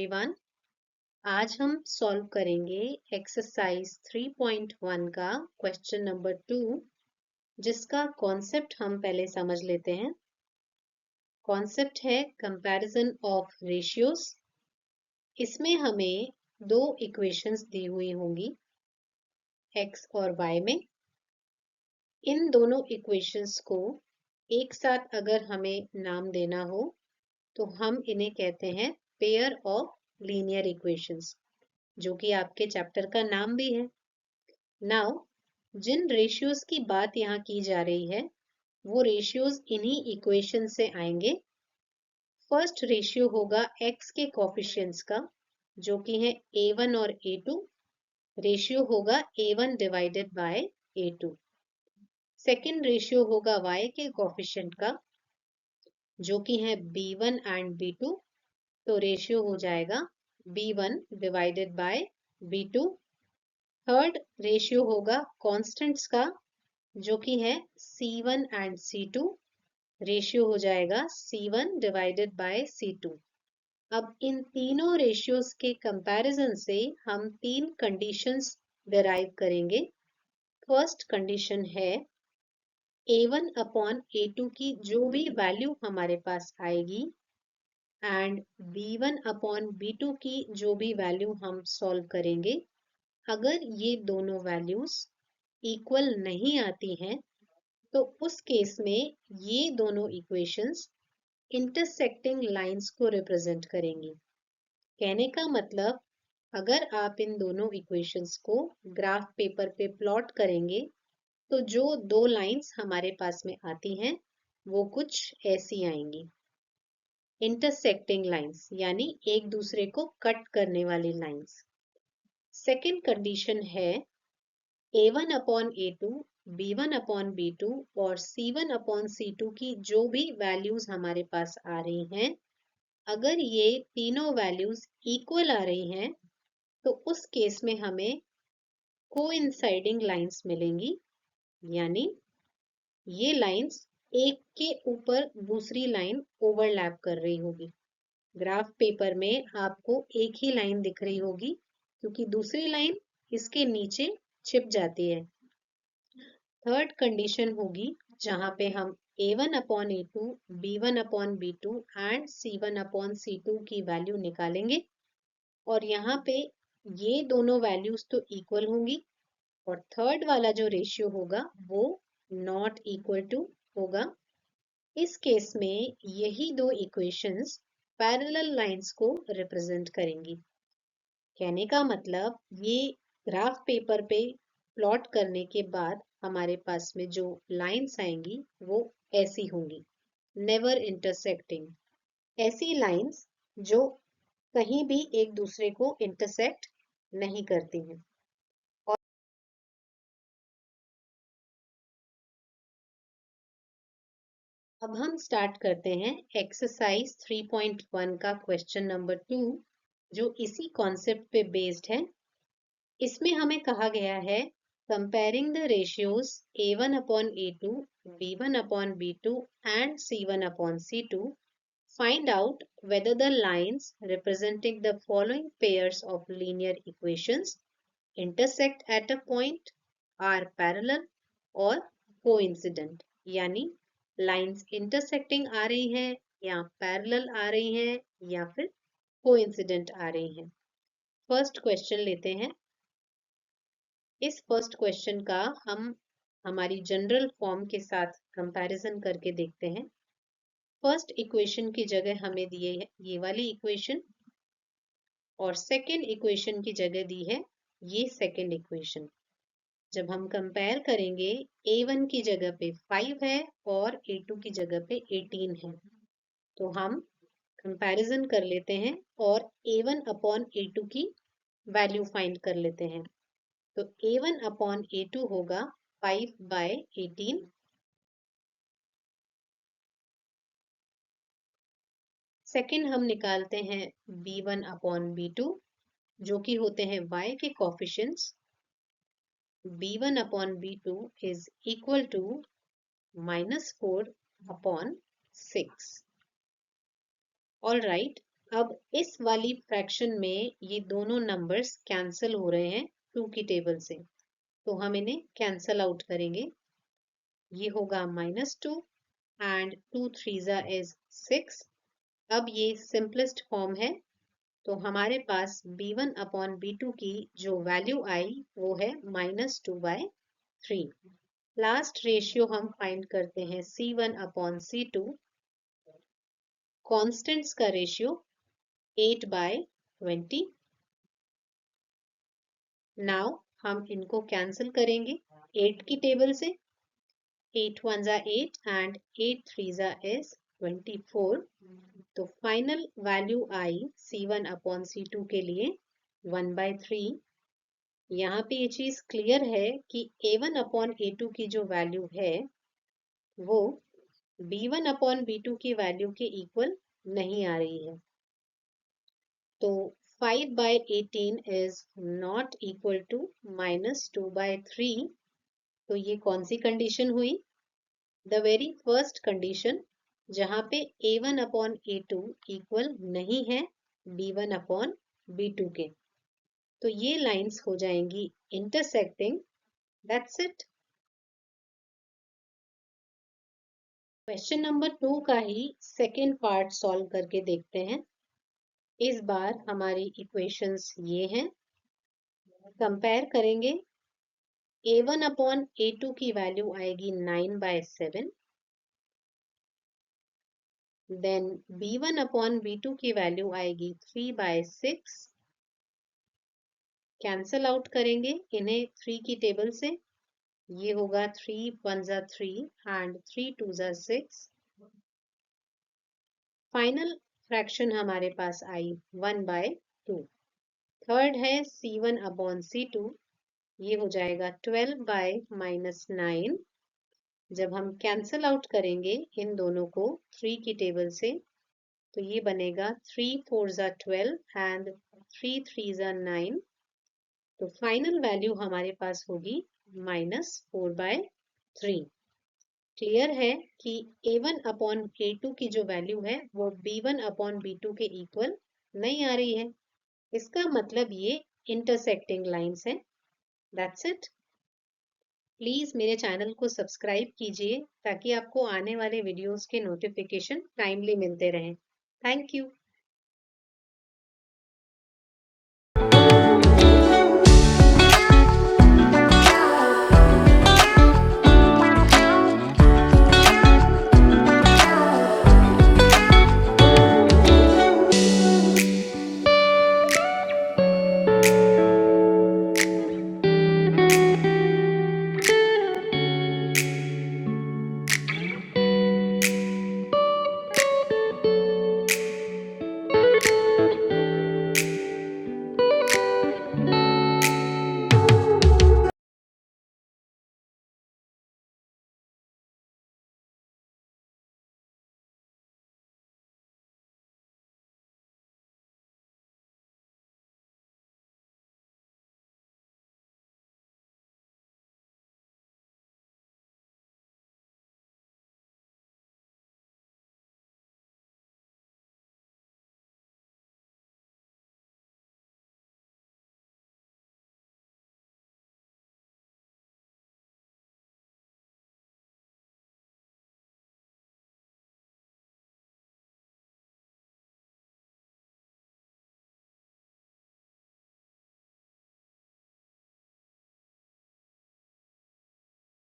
Everyone. आज हम solve करेंगे एक्सरसाइज 3.1 का क्वेश्चन नंबर 2, जिसका कॉन्सेप्ट हम पहले समझ लेते हैं। कॉन्सेप्ट है कंपैरिजन ऑफ रेशियोज। इसमें हमें दो इक्वेशंस दी हुई होंगी x और y में। इन दोनों इक्वेशंस को एक साथ अगर हमें नाम देना हो तो हम इन्हें कहते हैं पेयर ऑफ लीनियर इक्वेशंस, जो कि आपके चैप्टर का नाम भी है। नाउ जिन रेशियोज की बात यहाँ की जा रही है वो रेशियोज इन्हीं इक्वेशन से आएंगे। फर्स्ट रेशियो होगा x के कोफिशिएंट्स का, जो कि है a1 और a2। रेशियो होगा a1 divided by a2। Second ratio होगा y के कोफिशिएंट का, जो कि है b1 एंड b2। तो रेशियो हो जाएगा b1 divided by b2। Third ratio होगा कांस्टेंट्स का, जो कि है c1 एंड c2। रेशियो हो जाएगा c1 डिवाइडेड बाय c2। अब इन तीनों रेशियोज के कंपैरिजन से हम तीन कंडीशंस डिराइव करेंगे। फर्स्ट कंडीशन है a1 अपॉन a2 की जो भी वैल्यू हमारे पास आएगी एंड b1 अपॉन b2 की जो भी वैल्यू हम सॉल्व करेंगे, अगर ये दोनों वैल्यूज इक्वल नहीं आती हैं तो उस केस में ये दोनों इक्वेशंस इंटरसेक्टिंग लाइंस को रिप्रेजेंट करेंगी। कहने का मतलब, अगर आप इन दोनों इक्वेशंस को ग्राफ पेपर पे प्लॉट करेंगे तो जो दो लाइंस हमारे पास में आती हैं वो कुछ ऐसी आएंगी। इंटरसेक्टिंग लाइंस यानी एक दूसरे को कट करने वाली लाइंस। सेकेंड कंडीशन है a1 upon a2, b1 upon b2 और c1 अपॉन c2 की जो भी वैल्यूज हमारे पास आ रही हैं, अगर ये तीनों वैल्यूज इक्वल आ रही हैं तो उस केस में हमें कोइंसाइडिंग लाइंस मिलेंगी, यानी ये लाइंस एक के ऊपर दूसरी लाइन ओवरलैप कर रही होगी। ग्राफ पेपर में आपको एक ही लाइन दिख रही होगी क्योंकि दूसरी लाइन इसके नीचे छिप जाती है। थर्ड कंडीशन होगी जहां पे हम a1 upon a2, b1 upon b2 and c1 upon c2 की वैल्यू निकालेंगे और यहाँ पे ये दोनों वैल्यूज तो इक्वल होंगी और थर्ड वाला जो रेशियो होगा वो नॉट इक्वल टू होगा। इस केस में यही दो इक्वेशंस पैरेलल लाइंस को रिप्रेजेंट करेंगी। कहने का मतलब, ये ग्राफ पेपर पे प्लॉट करने के बाद हमारे पास में जो लाइंस आएंगी वो ऐसी होंगी, नेवर इंटरसेक्टिंग। ऐसी लाइंस जो कहीं भी एक दूसरे को इंटरसेक्ट नहीं करती हैं। अब हम स्टार्ट करते हैं एक्सरसाइज 3.1 का क्वेश्चन नंबर 2, जो इसी कॉन्सेप्ट पे बेस्ड है। इसमें हमें कहा गया है comparing the ratios a1 upon a2, b1 upon b2 and c1 upon c2, find out whether the lines representing the following pairs of linear equations intersect at a point, are parallel or coincident। यानी lines intersecting आ रही हैं या parallel आ रही हैं या फिर coincident आ रही हैं। फर्स्ट क्वेश्चन लेते हैं। इस फर्स्ट क्वेश्चन का हम हमारी जनरल फॉर्म के साथ कंपैरिजन करके देखते हैं। फर्स्ट इक्वेशन की जगह हमें दी है ये वाली इक्वेशन और सेकेंड इक्वेशन की जगह दी है ये सेकेंड इक्वेशन। जब हम कंपेयर करेंगे, a1 की जगह पे 5 है और a2 की जगह पे 18 है, तो हम कंपैरिजन कर लेते हैं और a1 अपॉन a2 की वैल्यू फाइंड कर लेते हैं। तो a1 अपॉन a2 होगा 5/18। सेकेंड हम निकालते हैं b1 अपॉन b2, जो कि होते हैं y के coefficients. b1 upon b2 is equal to -4 upon 6. All right, अब इस वाली फ्रैक्शन में ये दोनों नंबर्स कैंसिल हो रहे हैं 2 की टेबल से, तो हम इन्हें कैंसिल आउट करेंगे। ये होगा -2 एंड 2 3 इज 6। अब ये सिंपलेस्ट फॉर्म है, तो हमारे पास b1 अपॉन b2 की जो वैल्यू आई वो है -2/3। लास्ट रेशियो हम फाइंड करते हैं c1 अपॉन c2, कॉन्स्टेंट्स का रेशियो 8/20। नाउ हम इनको कैंसिल करेंगे 8 की टेबल से। 8 1 8 एंड 8 3 is 24। तो फाइनल वैल्यू आई c1 अपॉन c2 के लिए 1/3। यहाँ पे ये चीज क्लियर है कि a1 अपॉन a2 की जो वैल्यू है वो b1 अपॉन b2 की वैल्यू के इक्वल नहीं आ रही है। तो 5/18 is not equal to -2/3। तो ये कौन सी कंडीशन हुई? द वेरी फर्स्ट कंडीशन, जहाँ पे a1 अपॉन a2 इक्वल नहीं है b1 अपॉन b2 के। तो ये लाइंस हो जाएंगी intersecting. That's it. Question number 2 का ही सेकेंड पार्ट सॉल्व करके देखते हैं। इस बार हमारी इक्वेशंस ये हैं, कंपेयर करेंगे। a1 अपॉन a2 की वैल्यू आएगी 9/7। देन b1 अपॉन b2 की वैल्यू आएगी 3/6। कैंसल आउट करेंगे इन्हें 3 की टेबल से। ये होगा 3 1 3 एंड 3 2 6। फाइनल फ्रैक्शन हमारे पास आई 1/2। थर्ड है c1 अपॉन c2, ये हो जाएगा 12/-9। जब हम कैंसल आउट करेंगे इन दोनों को 3 की टेबल से, तो ये बनेगा 3 4 12 एंड 3 3 9। तो फाइनल वैल्यू हमारे पास होगी -4/3। क्लियर है कि a1 अपॉन a2 की जो वैल्यू है वो b1 अपॉन b2 के इक्वल नहीं आ रही है। इसका मतलब ये इंटरसेक्टिंग लाइंस हैं। That's it. प्लीज मेरे चैनल को सब्सक्राइब कीजिए ताकि आपको आने वाले वीडियोस के नोटिफिकेशन टाइमली मिलते रहें। Thank you.